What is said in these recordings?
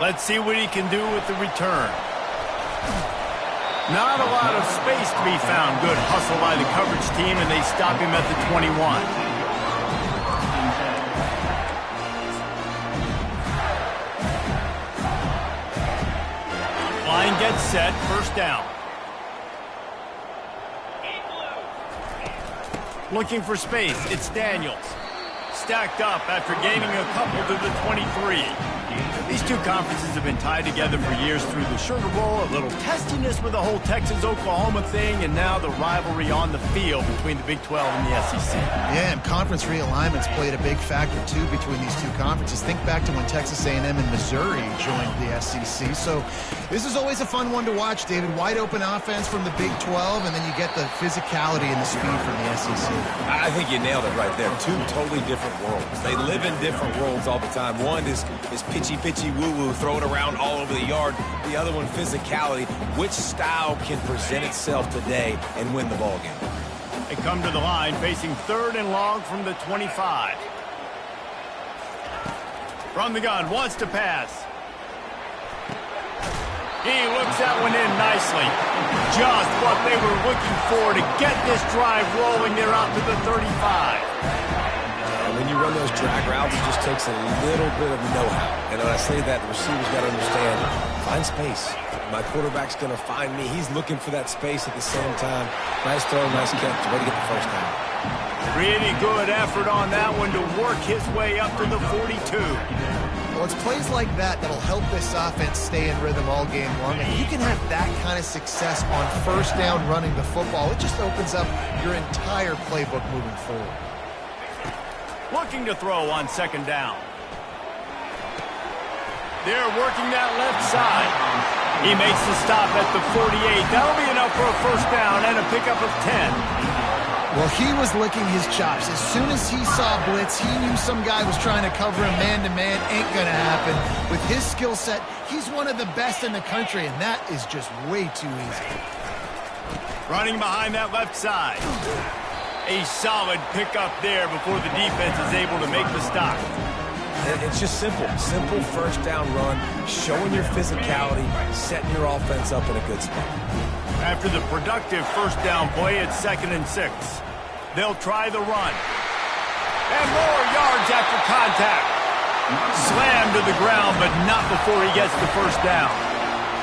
Let's see what he can do with the return. Not a lot of space to be found. Good hustle by the coverage team, and they stop him at the 21. Line gets set, first down. Looking for space, it's Daniels. Stacked up after gaining a couple to the 23. These two conferences have been tied together for years through the Sugar Bowl, a little testiness with the whole Texas-Oklahoma thing, and now the rivalry on the field between the Big 12 and the SEC. Yeah, and conference realignments played a big factor, too, between these two conferences. Think back to when Texas A&M and Missouri joined the SEC. So this is always a fun one to watch, David. Wide open offense from the Big 12, and then you get the physicality and the speed from the SEC. I think you nailed it right there. Two totally different worlds. They live in different worlds all the time. One is pitchy woo-woo, throw it around all over the yard. The other one, physicality. Which style can present itself today and win the ball game? They come to the line facing 3rd and long from the 25. From the gun, wants to pass. He looks that one in nicely. Just what they were looking for to get this drive rolling. They're out to the 35. When you run those drag routes, it just takes a little bit of know-how. And when I say that, the receiver's got to understand, find space. My quarterback's going to find me. He's looking for that space at the same time. Nice throw, nice catch. Way to get the first down. Pretty good effort on that one to work his way up to the 42. Well, it's plays like that that'll help this offense stay in rhythm all game long. And you can have that kind of success on first down running the football. It just opens up your entire playbook moving forward. Looking to throw on 2nd down. They're working that left side. He makes the stop at the 48. That'll be enough for a first down and a pickup of 10. Well, he was licking his chops. As soon as he saw blitz, he knew some guy was trying to cover him man-to-man. Ain't going to happen. With his skill set, he's one of the best in the country, and that is just way too easy. Running behind that left side. A solid pickup there before the defense is able to make the stop. It's just simple. Simple first down run, showing your physicality, setting your offense up in a good spot. After the productive first down play, it's 2nd and 6. They'll try the run. And more yards after contact. Slammed to the ground, but not before he gets the first down.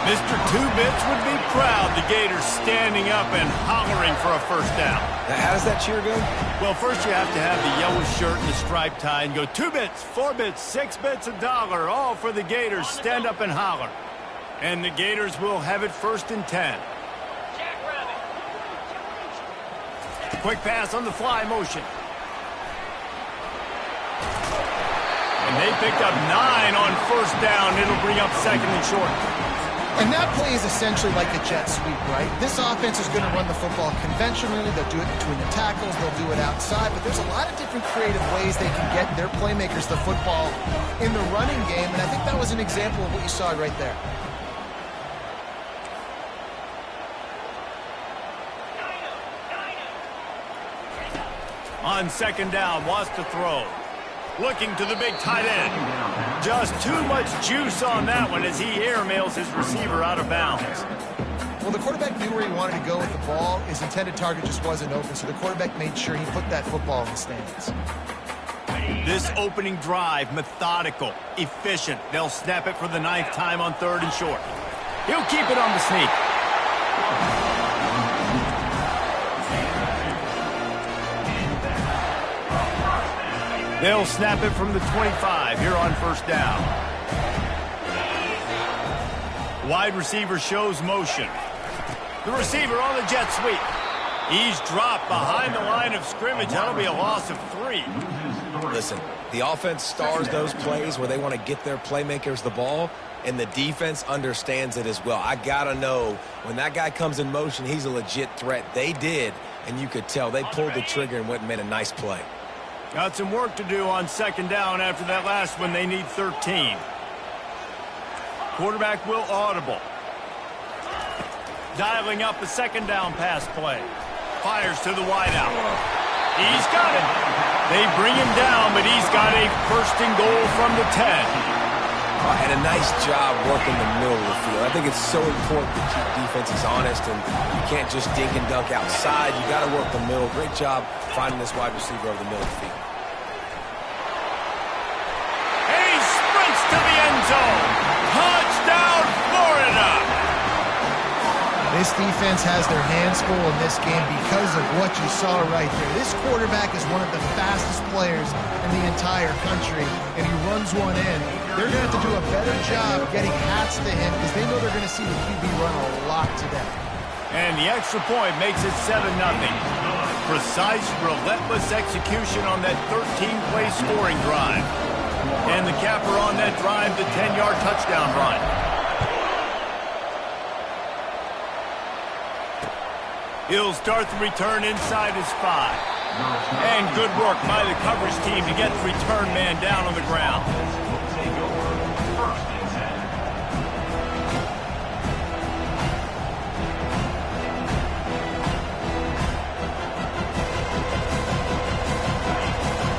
Mr. Two-Bits would be proud. The Gators standing up and hollering for a first down. Now, how does that cheer go? Well, first you have to have the yellow shirt and the striped tie and go 2 bits, 4 bits, 6 bits, $1, all for the Gators. Stand up and holler. And the Gators will have it 1st and 10. Quick pass on the fly motion. And they picked up 9 on first down. It'll bring up 2nd and short. And that play is essentially like a jet sweep, right? This offense is going to run the football conventionally. They'll do it between the tackles. They'll do it outside. But there's a lot of different creative ways they can get their playmakers the football in the running game. And I think that was an example of what you saw right there. On 2nd down, wants to throw. Looking to the big tight end. Just too much juice on that one as he airmails his receiver out of bounds. Well, the quarterback knew where he wanted to go with the ball. His intended target just wasn't open, so the quarterback made sure he put that football in the stands. This opening drive, methodical, efficient. They'll snap it for the 9th time on 3rd and short. He'll keep it on the sneak. They'll snap it from the 25 here on first down. Wide receiver shows motion. The receiver on the jet sweep. He's dropped behind the line of scrimmage. That'll be a loss of 3. Listen, the offense stars those plays where they want to get their playmakers the ball, and the defense understands it as well. I got to know when that guy comes in motion, he's a legit threat. They did, and you could tell they pulled the trigger and went and made a nice play. Got some work to do on 2nd down after that last one. They need 13. Quarterback will audible. Dialing up a 2nd down pass play. Fires to the wideout. He's got it. They bring him down, but he's got a 1st and goal from the 10. And a nice job working the middle of the field. I think it's so important to keep defenses honest, and you can't just dink and dunk outside. You got to work the middle. Great job finding this wide receiver over the middle of the field. And he sprints to the end zone. Touchdown, Florida! This defense has their hands full in this game because of what you saw right there. This quarterback is one of the fastest players in the entire country, and he runs one in. They're going to have to do a better job getting hats to him because they know they're going to see the QB run a lot today. And the extra point makes it 7-0. Precise, relentless execution on that 13-play scoring drive. And the capper on that drive, the 10-yard touchdown run. He'll start the return inside his 5. And good work by the coverage team to get the return man down on the ground.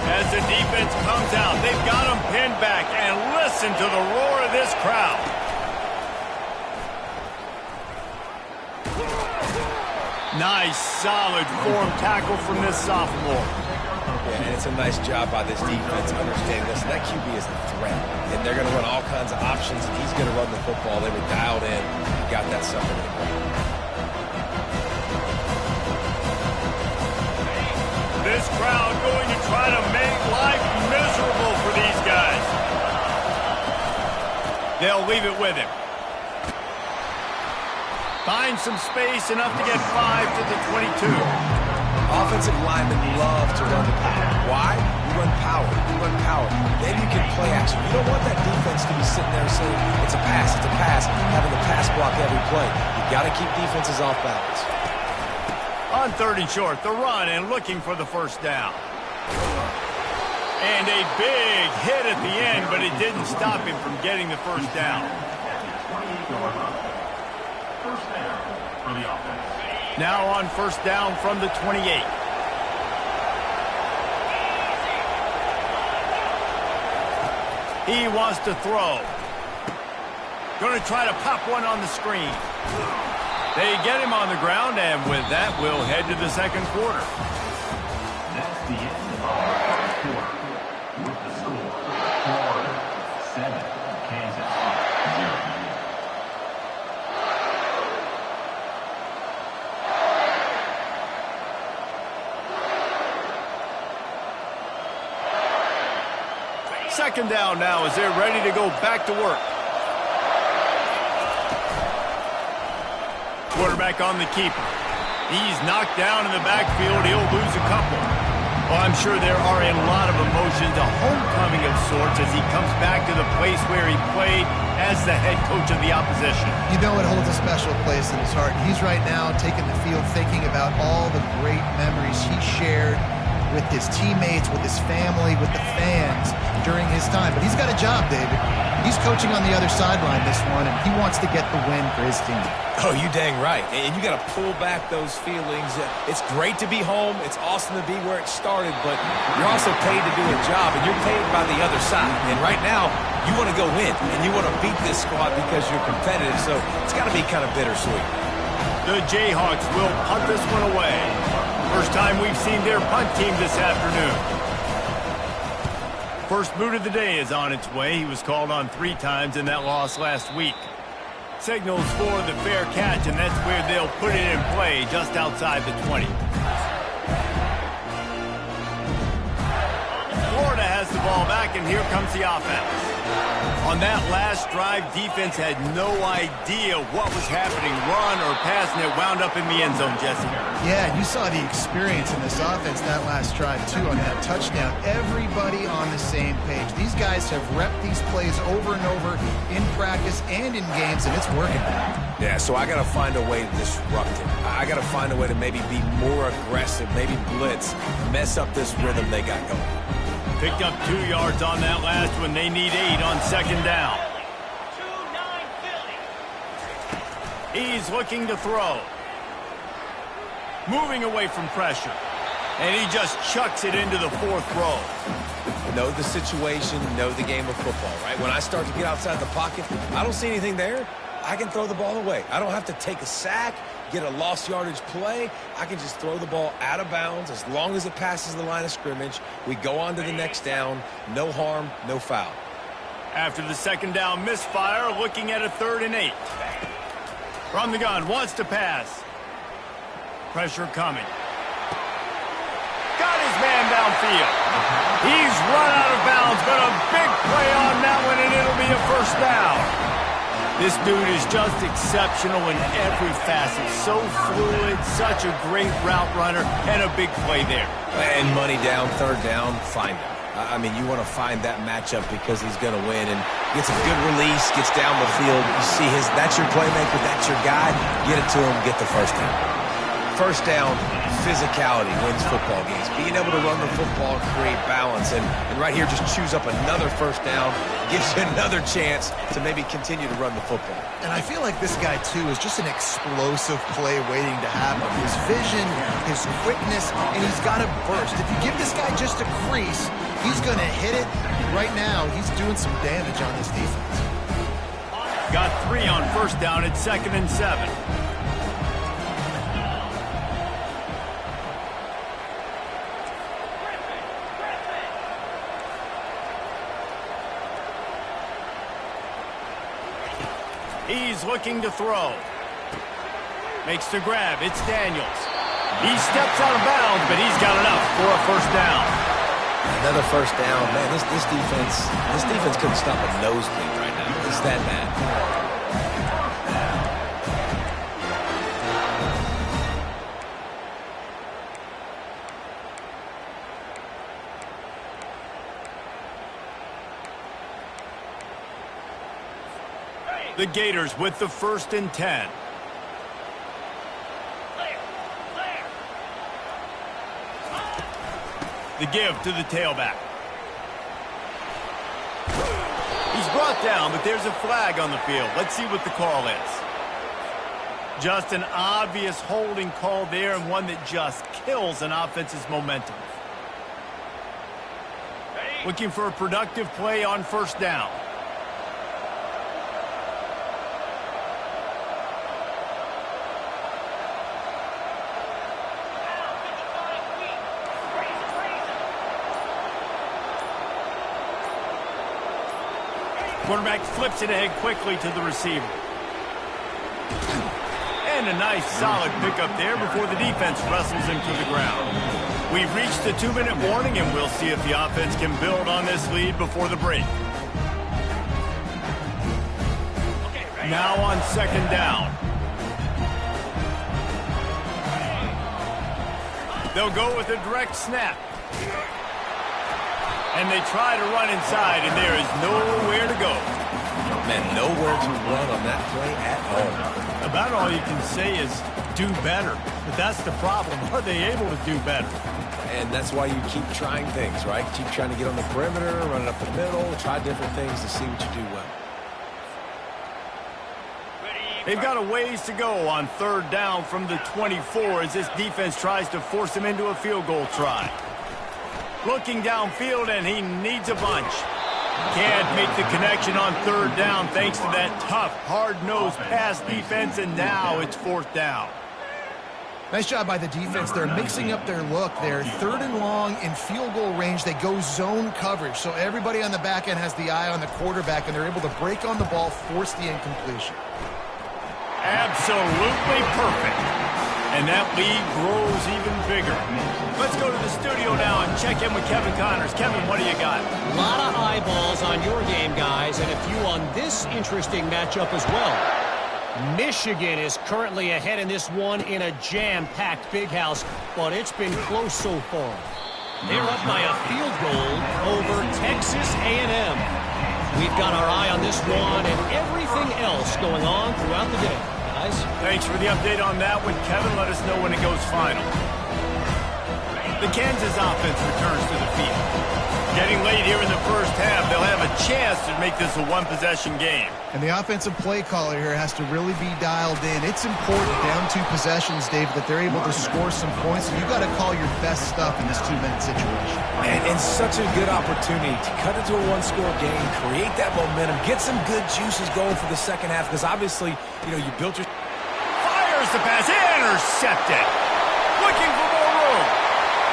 As the defense comes out, they've got him pinned back, and listen to the roar of this crowd. Nice, solid form tackle from this sophomore. Yeah, and it's a nice job by this defense understanding this. That QB is the threat, and they're going to run all kinds of options, and he's going to run the football. They were dialed in and got that sucker to the ground. This crowd going to try to make life miserable for these guys. They'll leave it with him. Finds some space, enough to get 5 to the 22. Offensive linemen love to run the power. Why? You run power. You run power. Then you can play action. You don't want that defense to be sitting there saying, it's a pass, having the pass block every play. You got to keep defenses off balance. On 3rd and short, the run and looking for the first down. And a big hit at the end, but it didn't stop him from getting the first down. Now on first down from the 28. He wants to throw. Going to try to pop one on the screen. They get him on the ground, and with that, we'll head to the second quarter. That's the end of our first quarter. With the score, Florida 7, Kansas 0. Second down now as they're ready to go back to work. Quarterback on the keeper. He's knocked down in the backfield. He'll lose a couple. Well, I'm sure there are a lot of emotions, a homecoming of sorts as he comes back to the place where he played as the head coach of the opposition. You know it holds a special place in his heart. He's right now taking the field thinking about all the great memories he shared with his teammates, with his family, with the fans during his time. But he's got a job, David. He's coaching on the other sideline this one, and he wants to get the win for his team. Oh, you dang right. And you got to pull back those feelings. It's great to be home. It's awesome to be where it started, but you're also paid to do a job, and you're paid by the other side. And right now, you want to go win, and you want to beat this squad because you're competitive, so it's got to be kind of bittersweet. The Jayhawks will punt this one away. First time we've seen their punt team this afternoon. First boot of the day is on its way. He was called on 3 times in that loss last week. Signals for the fair catch, and that's where they'll put it in play just outside the 20. Florida has the ball back, and here comes the offense. On that last drive, defense had no idea what was happening, run or pass, and it wound up in the end zone, Jesse. Yeah, you saw the experience in this offense that last drive, too, on that touchdown. Everybody on the same page. These guys have repped these plays over and over in practice and in games, and it's working now. Yeah, so I got to find a way to disrupt it. I got to find a way to maybe be more aggressive, maybe blitz, mess up this rhythm they got going. Picked up 2 yards on that last one. They need 8 on second down. He's looking to throw. Moving away from pressure. And he just chucks it into the fourth row. Know the situation, know the game of football, right? When I start to get outside the pocket, I don't see anything there. I can throw the ball away. I don't have to take a sack, get a lost yardage play. I can just throw the ball out of bounds as long as it passes the line of scrimmage. We go on to the next down. No harm, no foul. After the second down misfire, looking at a 3rd and 8. From the gun, wants to pass. Pressure coming. Got his man downfield. He's run out of bounds, but a big play on that one, and it'll be a first down. This dude is just exceptional in every facet. So fluid, such a great route runner, and a big play there. And money down, 3rd down, find him. I mean, you want to find that matchup because he's going to win, and gets a good release, gets down the field. You see that's your playmaker, that's your guy. Get it to him, get the first down. First down, physicality wins football games. Being able to run the football and create balance. And right here, just choose up another first down. Gives you another chance to maybe continue to run the football. And I feel like this guy, too, is just an explosive play waiting to happen. His vision, his quickness, and he's got a burst. If you give this guy just a crease, he's going to hit it. Right now, he's doing some damage on this defense. Got 3 on first down at 2nd and 7. He's looking to throw. Makes the grab. It's Daniels. He steps out of bounds, but he's got enough for a first down. Another first down. Man, this defense couldn't stop a nosebleed right now. It's that bad. The Gators with the 1st and 10. The give to the tailback. He's brought down, but there's a flag on the field. Let's see what the call is. Just an obvious holding call there, and one that just kills an offense's momentum. Looking for a productive play on first down. Quarterback flips it ahead quickly to the receiver. And a nice solid pickup there before the defense wrestles him to the ground. We've reached the 2-minute warning, and we'll see if the offense can build on this lead before the break. Now on 2nd down. They'll go with a direct snap. And they try to run inside, and there is nowhere to go. Man, nowhere to run on that play at all. About all you can say is do better. But that's the problem. Are they able to do better? And that's why you keep trying things, right? Keep trying to get on the perimeter, run it up the middle, try different things to see what you do well. They've got a ways to go on 3rd down from the 24 as this defense tries to force him into a field goal try. Looking downfield, and he needs a bunch. Can't make the connection on 3rd down thanks to that tough, hard-nosed pass defense, and now it's 4th down. Nice job by the defense. They're mixing up their look. They're 3rd and long in field goal range. They go zone coverage, so everybody on the back end has the eye on the quarterback, and they're able to break on the ball, force the incompletion. Absolutely perfect. And that lead grows even bigger. Let's go to the studio now and check in with Kevin Connors. Kevin, what do you got? A lot of eyeballs on your game, guys, and a few on this interesting matchup as well. Michigan is currently ahead in this one in a jam-packed big house, but it's been close so far. They're up by a field goal over Texas A&M. We've got our eye on this one and everything else going on throughout the day. Thanks for the update on that one, Kevin. Let us know when it goes final. The Kansas offense returns to the field. Getting late here in the first half, they'll have a chance to make this a one-possession game. And the offensive play caller here has to really be dialed in. It's important down 2 possessions, Dave, that they're able to score some points. So you got to call your best stuff in this 2-minute situation. And such a good opportunity to cut into a one-score game, create that momentum, get some good juices going for the second half, because obviously, you built your... Fires the pass, intercepted. Looking for more room.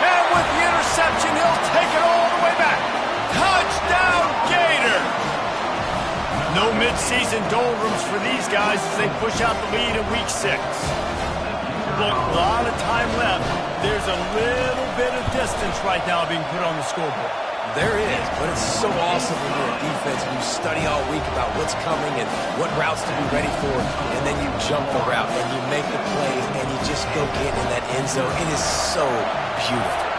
And with the interception, he'll take it all the way back. Touchdown, Gator! No mid-season doldrums for these guys as they push out the lead in Week 6. Look, a lot of time left. There's a little bit of distance right now being put on the scoreboard. There is, but it's so awesome when you're a defense and you study all week about what's coming and what routes to be ready for, and then you jump the route and you make the play and you just go get in that end zone. It is so beautiful.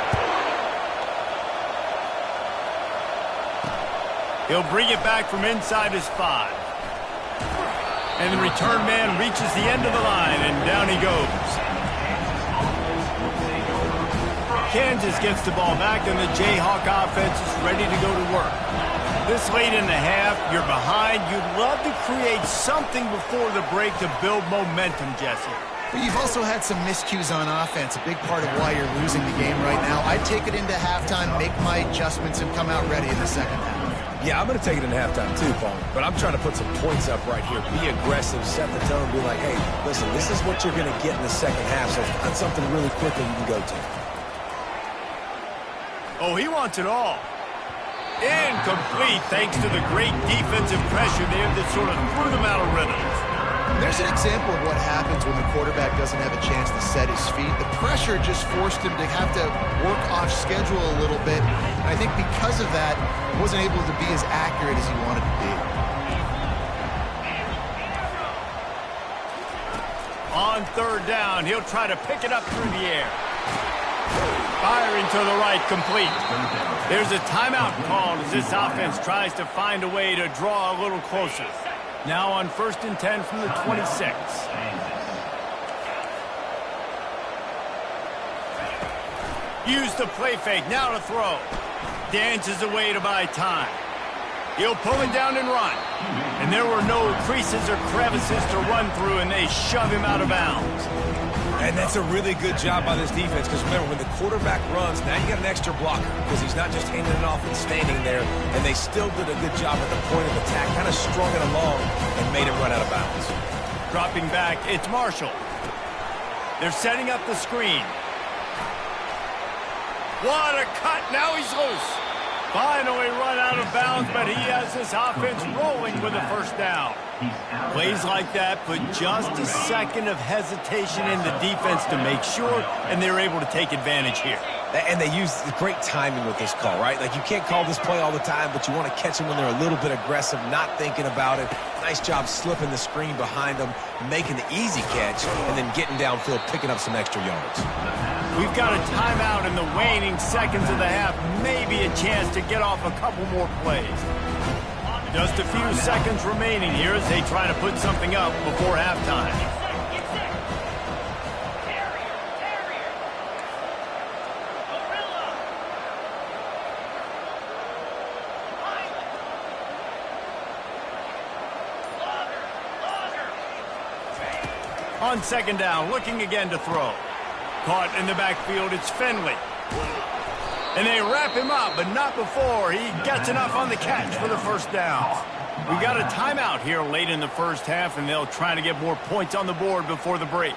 He'll bring it back from inside his 5. And the return man reaches the end of the line, and down he goes. Kansas gets the ball back, and the Jayhawk offense is ready to go to work. This late in the half, you're behind. You'd love to create something before the break to build momentum, Jesse. But you've also had some miscues on offense, a big part of why you're losing the game right now. I'd take it into halftime, make my adjustments, and come out ready in the second half. Yeah, I'm going to take it in halftime too, Paul. But I'm trying to put some points up right here. Be aggressive, set the tone, be like, hey, listen, this is what you're going to get in the second half, so find something really quickly you can go to. Oh, he wants it all. Incomplete thanks to the great defensive pressure there that sort of threw them out of rhythm. There's an example of what happens when the quarterback doesn't have a chance to set his feet. The pressure just forced him to have to work off schedule a little bit. And I think because of that, he wasn't able to be as accurate as he wanted to be. On third down, he'll try to pick it up through the air. Firing to the right, complete. There's a timeout called as this offense tries to find a way to draw a little closer. Now on 1st and 10 from the 26. Use the play fake, now to throw. Dances away to buy time. He'll pull it down and run. And there were no creases or crevices to run through, and they shove him out of bounds. And that's a really good job by this defense, because remember, when the quarterback runs, now you got an extra blocker, because he's not just handing it off and standing there, and they still did a good job at the point of attack, kind of strung it along and made him run out of bounds. Dropping back, it's Marshall. They're setting up the screen. What a cut, now he's loose. Finally run out of bounds, but he has this offense rolling with a first down. Plays like that put just a second of hesitation in the defense to make sure, and they're able to take advantage here. And they use great timing with this call, right? Like, you can't call this play all the time, but you want to catch them when they're a little bit aggressive, not thinking about it. Nice job slipping the screen behind them, making the easy catch, and then getting downfield, picking up some extra yards. We've got a timeout in the waning seconds of the half, maybe a chance to get off a couple more plays. Just a few seconds remaining here as they try to put something up before halftime. On second down, looking again to throw. Caught in the backfield, it's Finley. And they wrap him up, but not before he gets enough on the catch for the first down. We got a timeout here late in the first half, and they'll try to get more points on the board before the break.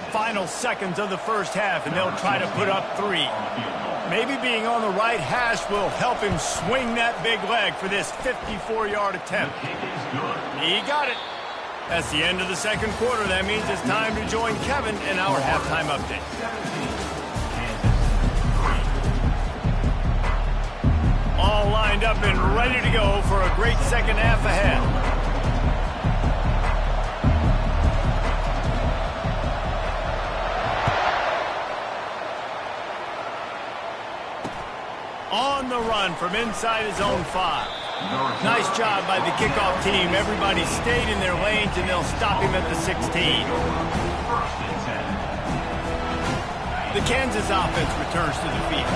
Final seconds of the first half, and they'll try to put up 3. Maybe being on the right hash will help him swing that big leg for this 54-yard attempt. He got it. That's the end of the second quarter. That means it's time to join Kevin in our halftime update. All lined up and ready to go for a great second half ahead. On the run from inside his own 5. Nice job by the kickoff team. Everybody stayed in their lanes, and they'll stop him at the 16. The Kansas offense returns to the field.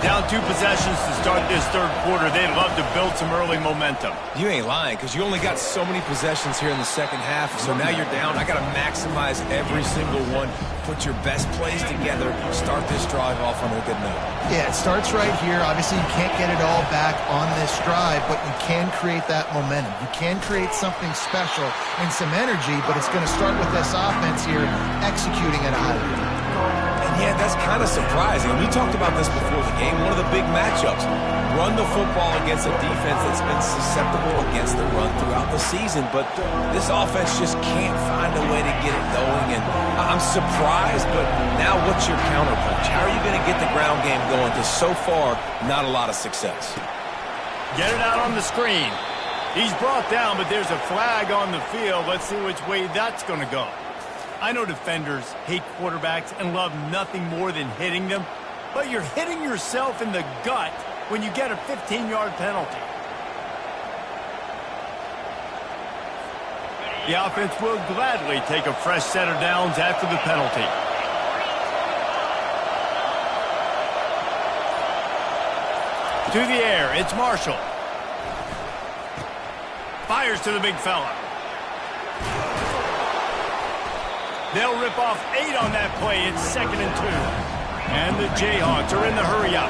Down 2 possessions to start this third quarter. They'd love to build some early momentum. You ain't lying, because you only got so many possessions here in the second half, so now you're down. I got to maximize every single one, put your best plays together, start this drive off on a good note. Yeah, it starts right here. Obviously, you can't get it all back on this drive, but you can create that momentum. You can create something special and some energy, but it's going to start with this offense here executing at a high level. And yeah, that's kind of surprising. We talked about this before the game. One of the big matchups. Run the football against a defense that's been susceptible against the run throughout the season. But this offense just can't find a way to get it going. And I'm surprised, but now what's your counterpunch? How are you going to get the ground game going? Because so far, not a lot of success. Get it out on the screen. He's brought down, but there's a flag on the field. Let's see which way that's going to go. I know defenders hate quarterbacks and love nothing more than hitting them, but you're hitting yourself in the gut when you get a 15-yard penalty. The offense will gladly take a fresh set of downs after the penalty. To the air, it's Marshall. Fires to the big fella. They'll rip off 8 on that play. It's 2nd and 2. And the Jayhawks are in the hurry-up.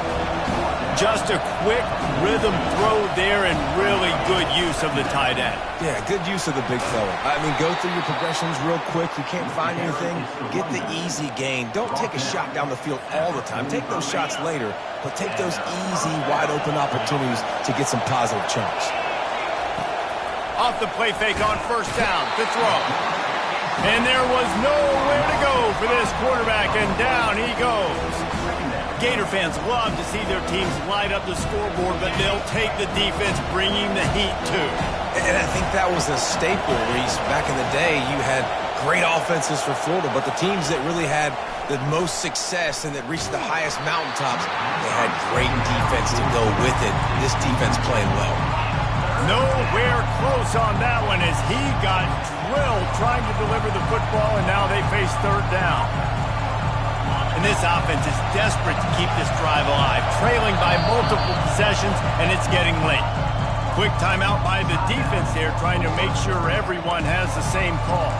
Just a quick rhythm throw there and really good use of the tight end. Yeah, good use of the big fella. I mean, go through your progressions real quick. You can't find anything. Get the easy gain. Don't take a shot down the field all the time. Take those shots later, but take those easy, wide-open opportunities to get some positive chunks. Off the play fake on first down to throw. And there was nowhere to go for this quarterback, and down he goes. Gator fans love to see their teams light up the scoreboard, but they'll take the defense bringing the heat too. And I think that was a staple, Reese. Back in the day, you had great offenses for Florida, but the teams that really had the most success and that reached the highest mountaintops, they had great defense to go with it. This defense playing well. Nowhere close on that one as he got drilled trying to deliver the football, and now they face third down. And this offense is desperate to keep this drive alive, trailing by multiple possessions, and it's getting late. Quick timeout by the defense there, trying to make sure everyone has the same call.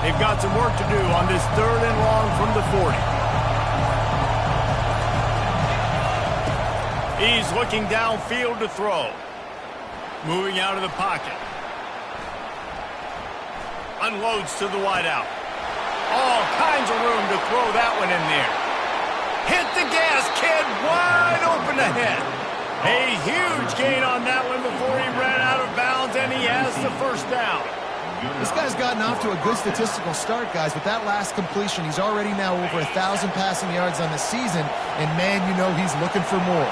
They've got some work to do on this 3rd and long from the 40. He's looking downfield to throw. Moving out of the pocket. Unloads to the wideout. All kinds of room to throw that one in there. Hit the gas, kid. Wide open ahead. A huge gain on that one before he ran out of bounds, and he has the first down. This guy's gotten off to a good statistical start, guys. With that last completion, he's already now over 1,000 passing yards on the season, and man, you know he's looking for more.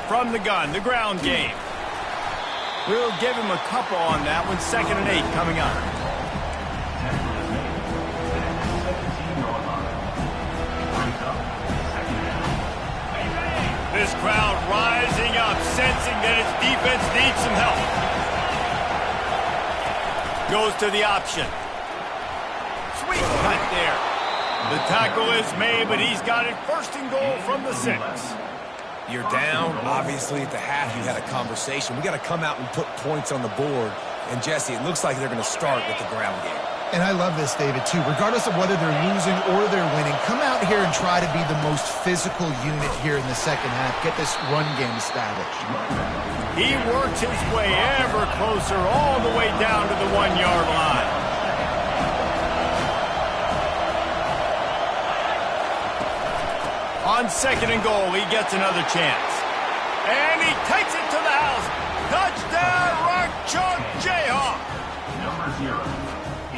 From the gun, the ground game. We'll give him a couple on that one. 2nd and 8 coming up. This crowd rising up, sensing that its defense needs some help. Goes to the option. Sweet cut there. The tackle is made, but he's got it 1st and goal from the 6. You're down. Obviously, at the half, you had a conversation. We got to come out and put points on the board. And, Jesse, it looks like they're going to start with the ground game. And I love this, David, too. Regardless of whether they're losing or they're winning, come out here and try to be the most physical unit here in the second half. Get this run game established. He works his way ever closer all the way down to the 1-yard line. On 2nd and goal, he gets another chance. And he takes it to the house. Touchdown, Rock Chalk Jayhawk. Number 0.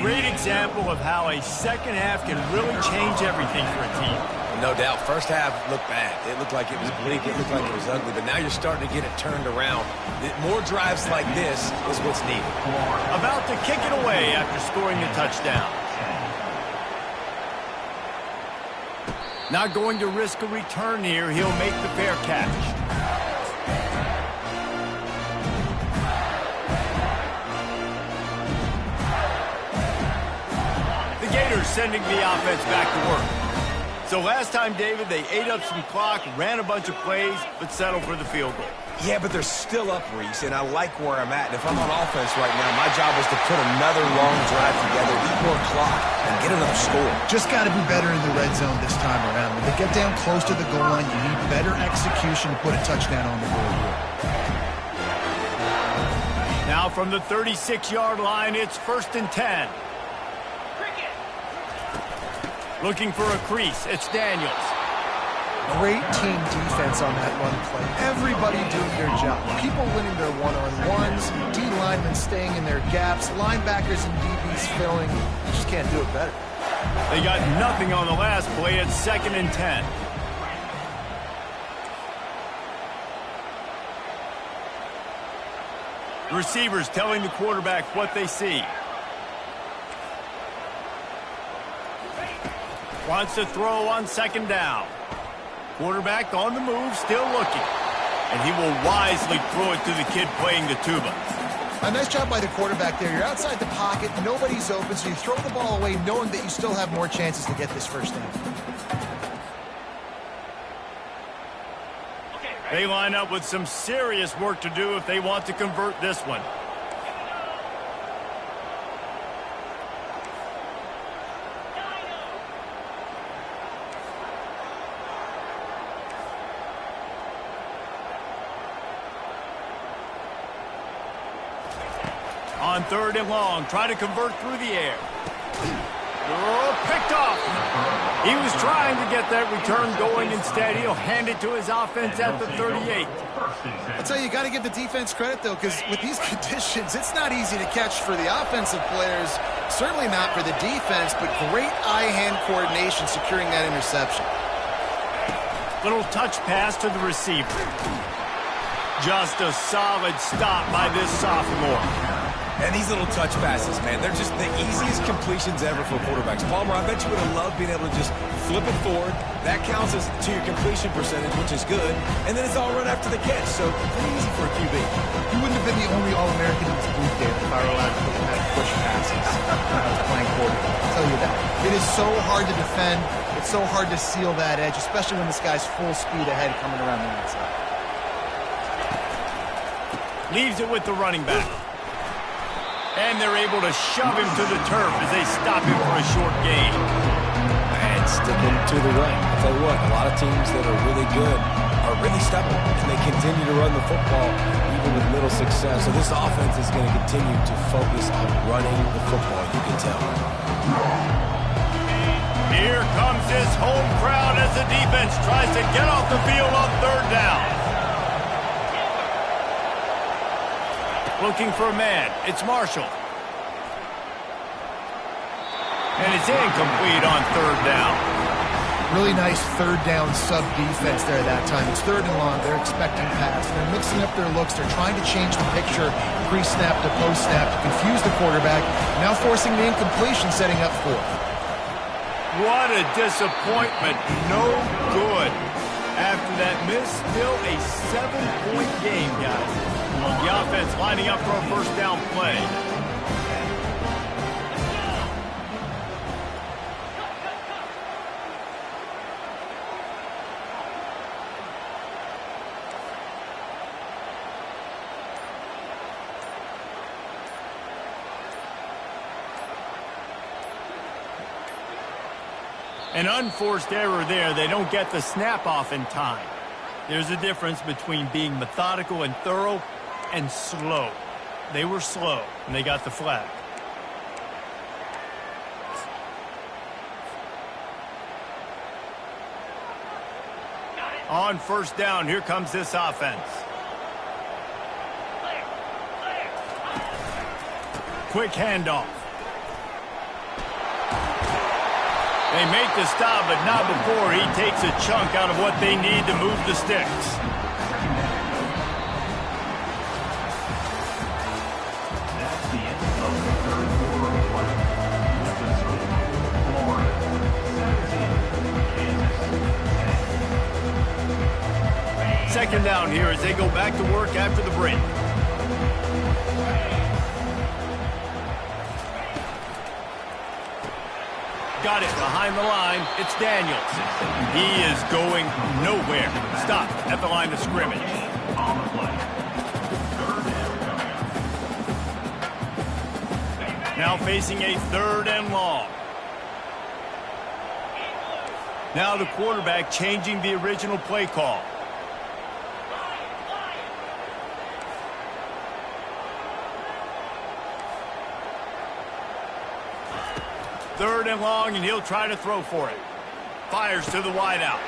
Great example of how a second half can really change everything for a team. No doubt. First half looked bad. It looked like it was bleak. It looked like it was ugly. But now you're starting to get it turned around. More drives like this is what's needed. About to kick it away after scoring the touchdown. Not going to risk a return here. He'll make the fair catch. The Gators sending the offense back to work. So last time, David, they ate up some clock, ran a bunch of plays, but settled for the field goal. Yeah, but they're still up, Reese, and I like where I'm at. And if I'm on offense right now, my job is to put another long drive together, eat more clock, and get another score. Just got to be better in the red zone this time around. When they get down close to the goal line, you need better execution to put a touchdown on the board here. Now from the 36-yard line, it's 1st and 10. Looking for a crease. It's Daniels. Great team defense on that run play. Everybody doing their job. People winning their one-on-ones, D linemen staying in their gaps, linebackers and DBs filling. You just can't do it better. They got nothing on the last play. It's 2nd and 10. Receivers telling the quarterback what they see. Wants to throw on 2nd down. Quarterback on the move, still looking. And he will wisely throw it to the kid playing the tuba. A nice job by the quarterback there. You're outside the pocket, nobody's open, so you throw the ball away knowing that you still have more chances to get this 1st down. They line up with some serious work to do if they want to convert this one. On 3rd and long, try to convert through the air. Oh, picked off. He was trying to get that return going. Instead, he'll hand it to his offense at the 38. I'll tell you, you got to give the defense credit, though, because with these conditions, it's not easy to catch for the offensive players. Certainly not for the defense, but great eye-hand coordination securing that interception. Little touch pass to the receiver. Just a solid stop by this sophomore. And these little touch passes, man, they're just the easiest completions ever for quarterbacks. Palmer, I bet you would have loved being able to just flip it forward. That counts as to your completion percentage, which is good. And then it's all run after the catch, so pretty easy for a QB. You wouldn't have been the only All-American in this booth, David, if I were allowed to look at push passes when I was playing quarterback. I'll tell you that. It is so hard to defend. It's so hard to seal that edge, especially when this guy's full speed ahead coming around the outside. Leaves it with the running back. And they're able to shove him to the turf as they stop him for a short gain. And sticking to the run. I'll tell you what, a lot of teams that are really good are really stubborn, and they continue to run the football even with little success. So this offense is going to continue to focus on running the football, you can tell. Here comes his home crowd as the defense tries to get off the field on 3rd down. Looking for a man. It's Marshall. And it's incomplete on 3rd down. Really nice 3rd down sub-defense there that time. It's 3rd and long. They're expecting pass. They're mixing up their looks. They're trying to change the picture pre-snap to post-snap to confuse the quarterback. Now forcing the incompletion, setting up 4th. What a disappointment. No good. After that miss, still a 7-point game, guys. The offense lining up for a 1st down play. An unforced error there. They don't get the snap off in time. There's a difference between being methodical and thorough and slow. They were slow, and they got the flag. On 1st down, here comes this offense. Quick handoff. They make the stop, but not before he takes a chunk out of what they need to move the sticks. That's the end of the 3rd quarter of play. With the score, Florida 17, Kansas second down here as they go back to work after the break. Got it behind the line. It's Daniels. He is going nowhere. Stop at the line of scrimmage. On the play. Now facing a 3rd and long. Now the quarterback changing the original play call. Third and long, and he'll try to throw for it. Fires to the wideout.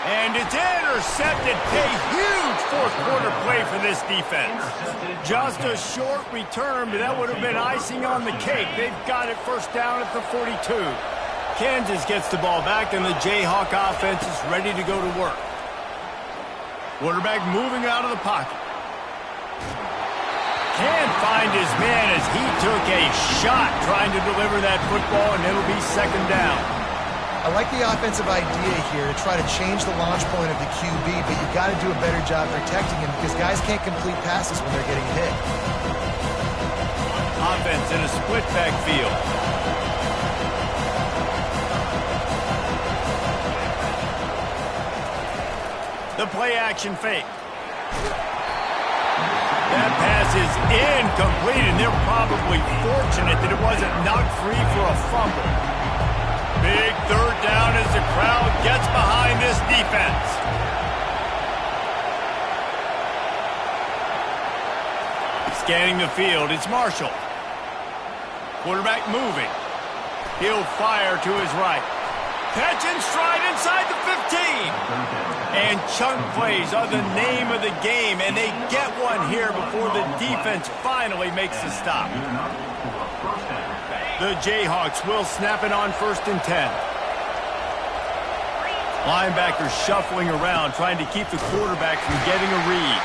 And it's intercepted. A huge fourth quarter play for this defense. Just a short return, but that would have been icing on the cake. They've got it first down at the 42. Kansas gets the ball back, and the Jayhawk offense is ready to go to work. Quarterback moving out of the pocket. Can't find his man as he took a shot trying to deliver that football, and it'll be second down. I like the offensive idea here to try to change the launch point of the QB, but you've got to do a better job protecting him because guys can't complete passes when they're getting hit. Offense in a split backfield. The play action fake. That pass is incomplete, and they're probably fortunate that it wasn't knocked free for a fumble. Big third down as the crowd gets behind this defense. Scanning the field, it's Marshall. Quarterback moving. He'll fire to his right. Catch and stride inside the 15. And chunk plays are the name of the game, and they get one here before the defense finally makes the stop. The Jayhawks will snap it on 1st and 10. Linebacker shuffling around, trying to keep the quarterback from getting a read.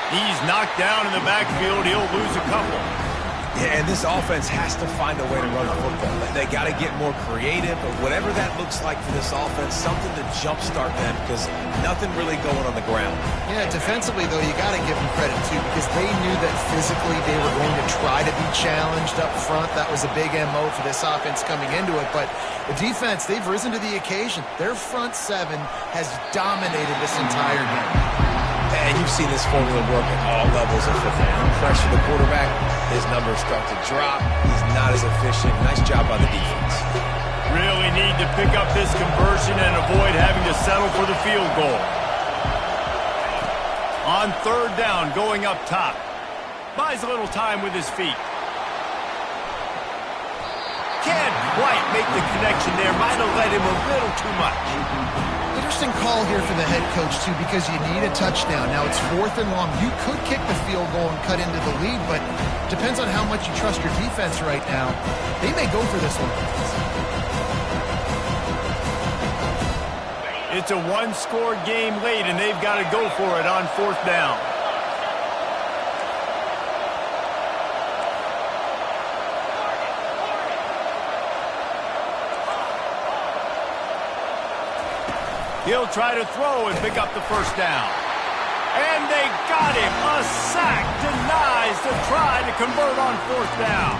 He's knocked down in the backfield. He'll lose a couple. Yeah, and this offense has to find a way to run the football. They got to get more creative, but whatever that looks like for this offense, something to jumpstart them because nothing really going on the ground. Yeah, defensively, though, you got to give them credit, too, because they knew that physically they were going to try to be challenged up front. That was a big MO for this offense coming into it, but the defense, they've risen to the occasion. Their front 7 has dominated this entire game. And you've seen this formula work at all levels of football. Pressure the quarterback, his numbers start to drop. He's not as efficient. Nice job by the defense. Really need to pick up this conversion and avoid having to settle for the field goal. On 3rd down, going up top. Buys a little time with his feet. Can't quite make the connection there. Might have led him a little too much. Interesting call here for the head coach, too, because you need a touchdown. Now, it's 4th and long. You could kick the field goal and cut into the lead, but depends on how much you trust your defense right now. They may go for this one. It's a one-score game late, and they've got to go for it on 4th down. He'll try to throw and pick up the first down. And they got him. A sack denies the try to convert on 4th down.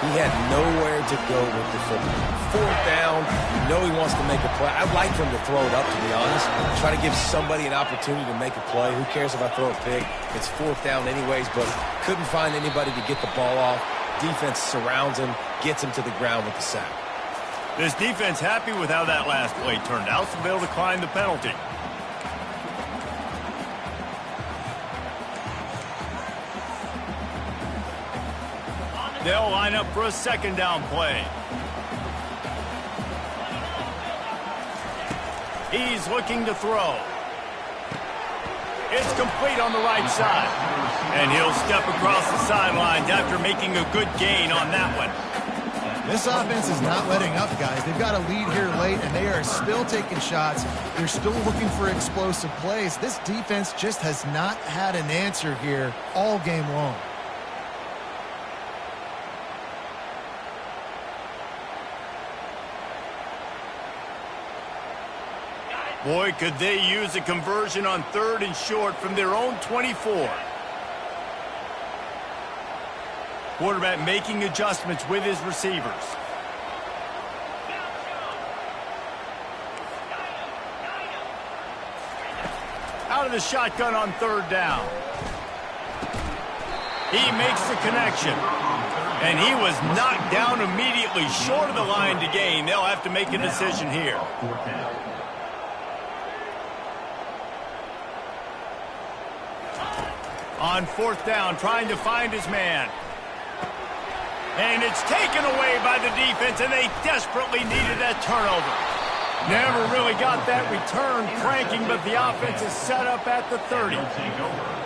He had nowhere to go with the football. 4th down, you know he wants to make a play. I'd like for him to throw it up, to be honest. Try to give somebody an opportunity to make a play. Who cares if I throw a pick? It's 4th down anyways, but couldn't find anybody to get the ball off. Defense surrounds him, gets him to the ground with the sack. This defense happy with how that last play turned out, so they'll decline the penalty. They'll line up for a 2nd down play. He's looking to throw. It's complete on the right side. And he'll step across the sidelines after making a good gain on that one. This offense is not letting up, guys. They've got a lead here late, and they are still taking shots. They're still looking for explosive plays. This defense just has not had an answer here all game long. Boy, could they use a conversion on 3rd and short from their own 24. Quarterback making adjustments with his receivers. Out of the shotgun on 3rd down. He makes the connection. And he was knocked down immediately short of the line to gain. They'll have to make a decision here. On 4th down, trying to find his man. And it's taken away by the defense, and they desperately needed that turnover. Never really got that return cranking, but the offense is set up at the 30.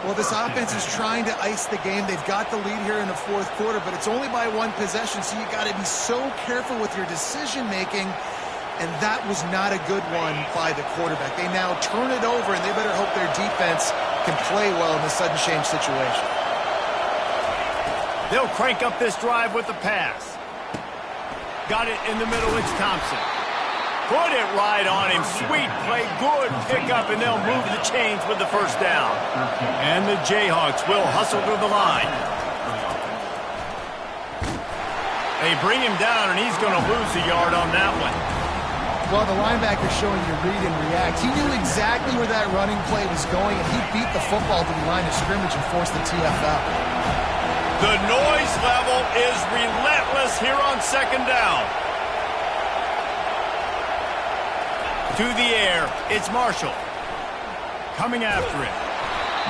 Well, this offense is trying to ice the game. They've got the lead here in the 4th quarter, but it's only by 1 possession, so you got to be so careful with your decision-making, and that was not a good one by the quarterback. They now turn it over, and they better hope their defense can play well in this sudden change situation. They'll crank up this drive with the pass. Got it in the middle. It's Thompson. Put it right on him. Sweet play. Good pickup, and they'll move the chains with the 1st down. And the Jayhawks will hustle to the line. They bring him down, and he's going to lose a yard on that one. Well, the linebacker's showing you read and react. He knew exactly where that running play was going, and he beat the football to the line of scrimmage and forced the TFL. The noise level is relentless here on 2nd down. To the air, it's Marshall. Coming after it.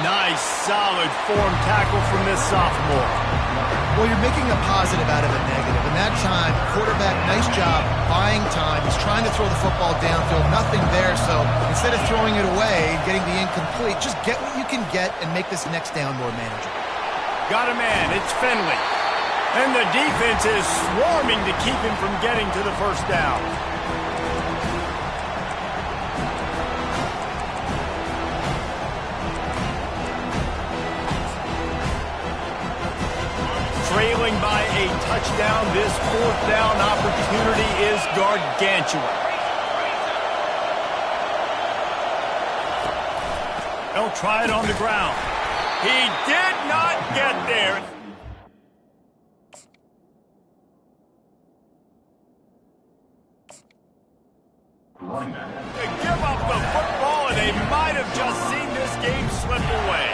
Nice, solid form tackle from this sophomore. Well, you're making a positive out of a negative. And that time, quarterback, nice job buying time. He's trying to throw the football downfield. Nothing there, so instead of throwing it away and getting the incomplete, just get what you can get and make this next down more manageable. Got a man. It's Finley. And the defense is swarming to keep him from getting to the 1st down. Trailing by a touchdown, this 4th down opportunity is gargantuan. They'll try it on the ground. He did not get there. They give up the football, and they might have just seen this game slip away.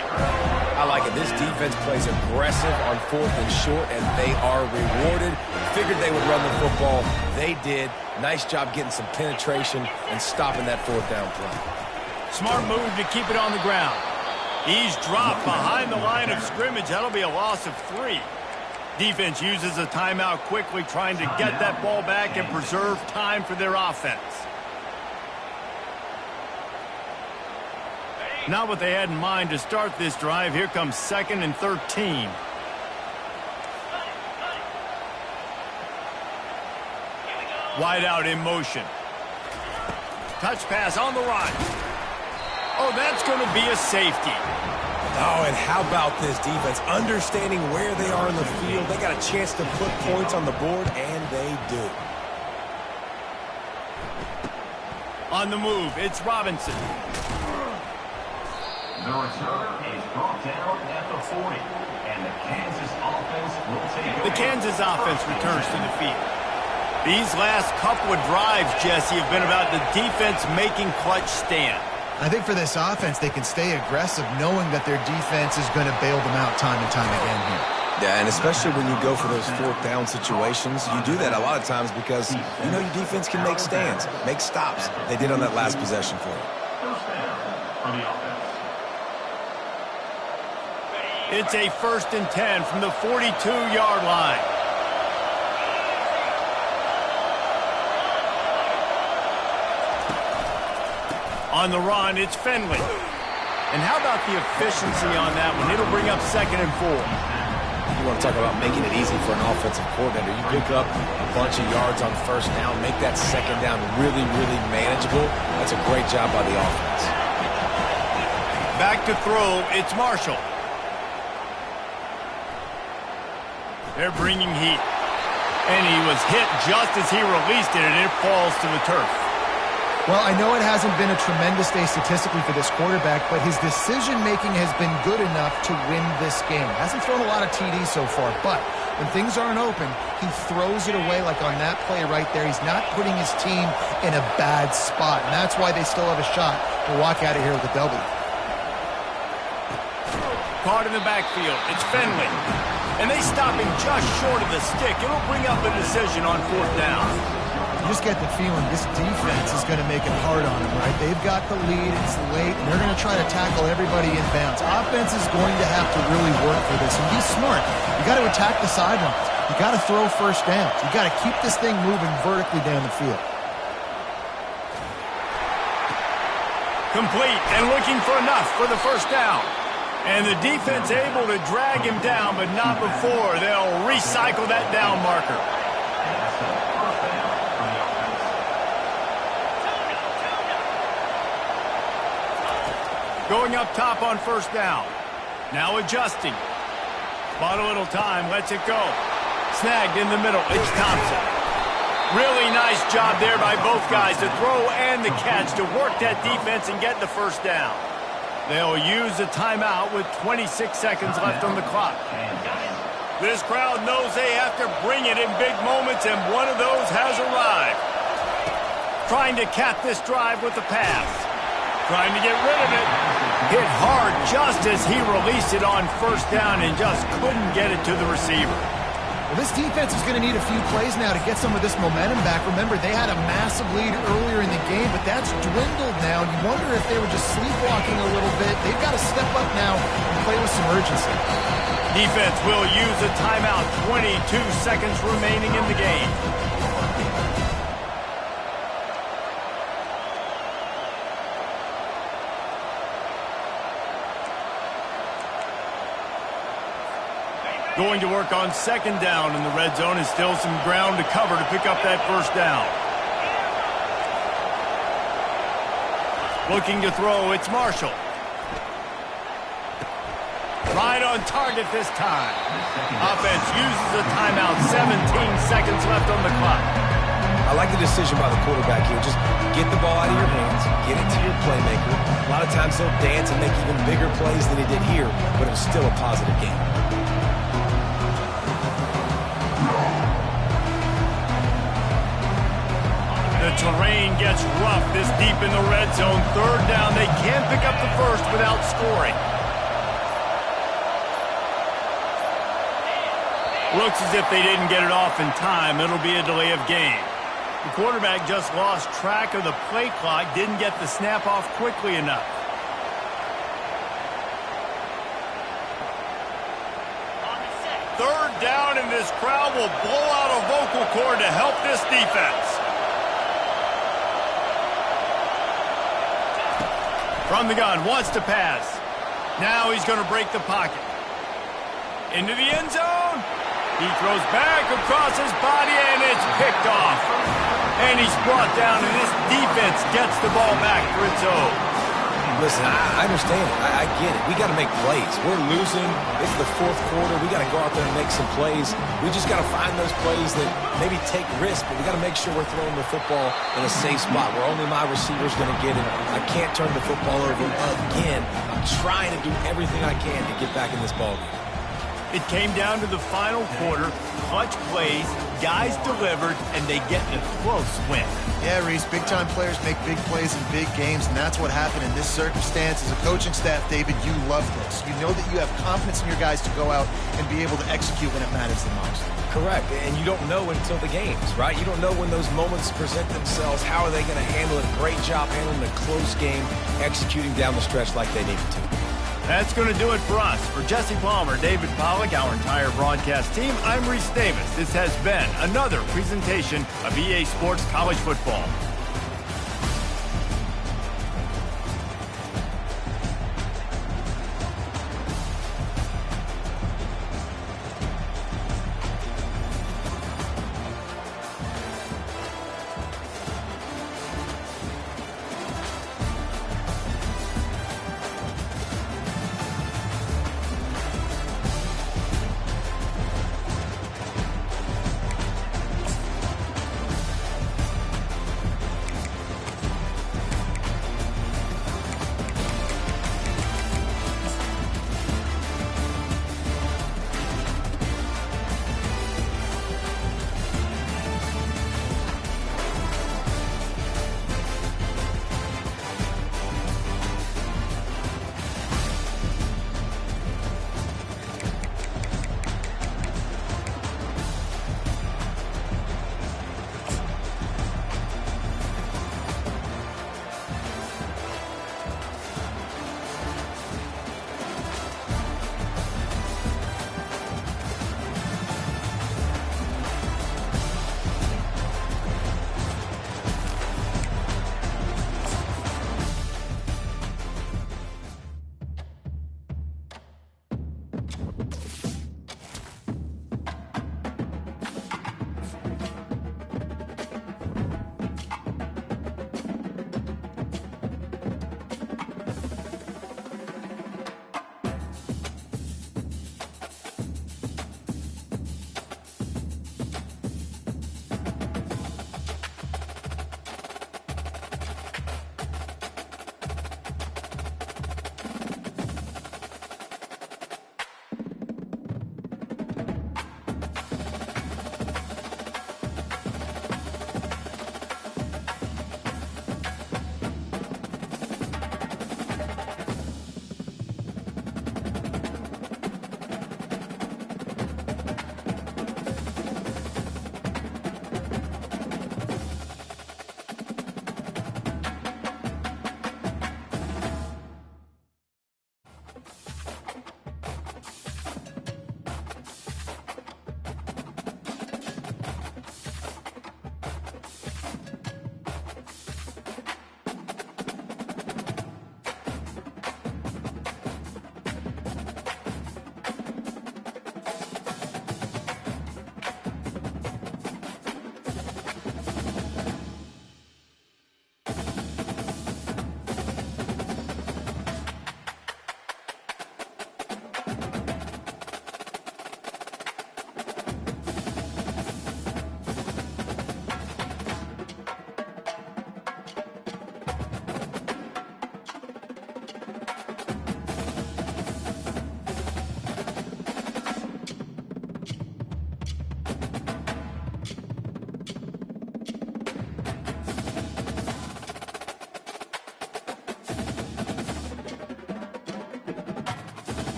I like it. This defense plays aggressive on 4th and short, and they are rewarded. Figured they would run the football. They did. Nice job getting some penetration and stopping that 4th down play. Smart move to keep it on the ground. He's dropped behind the line of scrimmage. That'll be a loss of 3. Defense uses a timeout quickly, trying to get that ball back and preserve time for their offense. Not what they had in mind to start this drive. Here comes 2nd and 13. Wide out in motion. Touch pass on the run. Oh, that's going to be a safety. Oh, and how about this defense? Understanding where they are in the field. They got a chance to put points on the board, and they do. On the move, it's Robinson. The return is brought down at the 40, and the Kansas offense will take over. The Kansas offense returns to the field. These last couple of drives, Jesse, have been about the defense making clutch stand. I think for this offense, they can stay aggressive knowing that their defense is going to bail them out time and time again here. Yeah, and especially when you go for those 4th down situations, you do that a lot of times because you know your defense can make stands, make stops. They did on that last possession for you. 1st down for the offense. It's a 1st and 10 from the 42-yard line. On the run, it's Finley. And how about the efficiency on that one? It'll bring up 2nd and 4. You want to talk about making it easy for an offensive coordinator. You pick up a bunch of yards on 1st down, make that 2nd down really, really manageable. That's a great job by the offense. Back to throw, it's Marshall. They're bringing heat. And he was hit just as he released it, and it falls to the turf. Well, I know it hasn't been a tremendous day statistically for this quarterback, but his decision-making has been good enough to win this game. Hasn't thrown a lot of TDs so far, but when things aren't open, he throws it away like on that play right there. He's not putting his team in a bad spot, and that's why they still have a shot to walk out of here with a W. Caught in the backfield. It's Finley. And they stop him just short of the stick. It'll bring up a decision on 4th down. You just get the feeling this defense is going to make it hard on them, right? They've got the lead, it's late, and they're going to try to tackle everybody in bounds. Offense is going to have to really work for this, and be smart. You got to attack the sidelines. You got to throw first downs. You got to keep this thing moving vertically down the field. Complete and looking for enough for the 1st down. And the defense able to drag him down, but not before they'll recycle that down marker. Going up top on 1st down. Now adjusting. Bought a little time, lets it go. Snagged in the middle, it's Thompson. Really nice job there by both guys to throw and the catch to work that defense and get the 1st down. They'll use a timeout with 26 seconds left on the clock. This crowd knows they have to bring it in big moments, and one of those has arrived. Trying to cap this drive with the pass. Trying to get rid of it. Hit hard just as he released it on 1st down and just couldn't get it to the receiver. Well, this defense is going to need a few plays now to get some of this momentum back. Remember, they had a massive lead earlier in the game, but that's dwindled now. You wonder if they were just sleepwalking a little bit. They've got to step up now and play with some urgency. Defense will use a timeout. 22 seconds remaining in the game. Going to work on 2nd down in the red zone, and still some ground to cover to pick up that 1st down. Looking to throw, it's Marshall. Right on target this time. Offense uses a timeout, 17 seconds left on the clock. I like the decision by the quarterback here. Just get the ball out of your hands, get it to your playmaker. A lot of times he'll dance and make even bigger plays than he did here, but it was still a positive game. The terrain gets rough this deep in the red zone. 3rd down, they can't pick up the 1st without scoring. Looks as if they didn't get it off in time. It'll be a delay of game. The quarterback just lost track of the play clock, didn't get the snap off quickly enough. Third down, and this crowd will blow out a vocal cord to help this defense. From the gun, wants to pass. Now he's going to break the pocket. Into the end zone. He throws back across his body, and it's picked off. And he's brought down, and this defense gets the ball back for its own. Listen, I understand it. I get it. We got to make plays. We're losing. It's the 4th quarter. We got to go out there and make some plays. We just got to find those plays that maybe take risks, but we got to make sure we're throwing the football in a safe spot where only my receiver's going to get it. I can't turn the football over again. I'm trying to do everything I can to get back in this ballgame. It came down to the final quarter. Clutch plays, guys delivered, and they get a close win. Yeah, Reese, big-time players make big plays in big games, and that's what happened in this circumstance. As a coaching staff, David, you love this. You know that you have confidence in your guys to go out and be able to execute when it matters the most. Correct, and you don't know until the games, right? You don't know when those moments present themselves. How are they going to handle it? Great job handling a close game, executing down the stretch like they needed to. That's going to do it for us. For Jesse Palmer, David Pollack, our entire broadcast team, I'm Reese Davis. This has been another presentation of EA Sports College Football.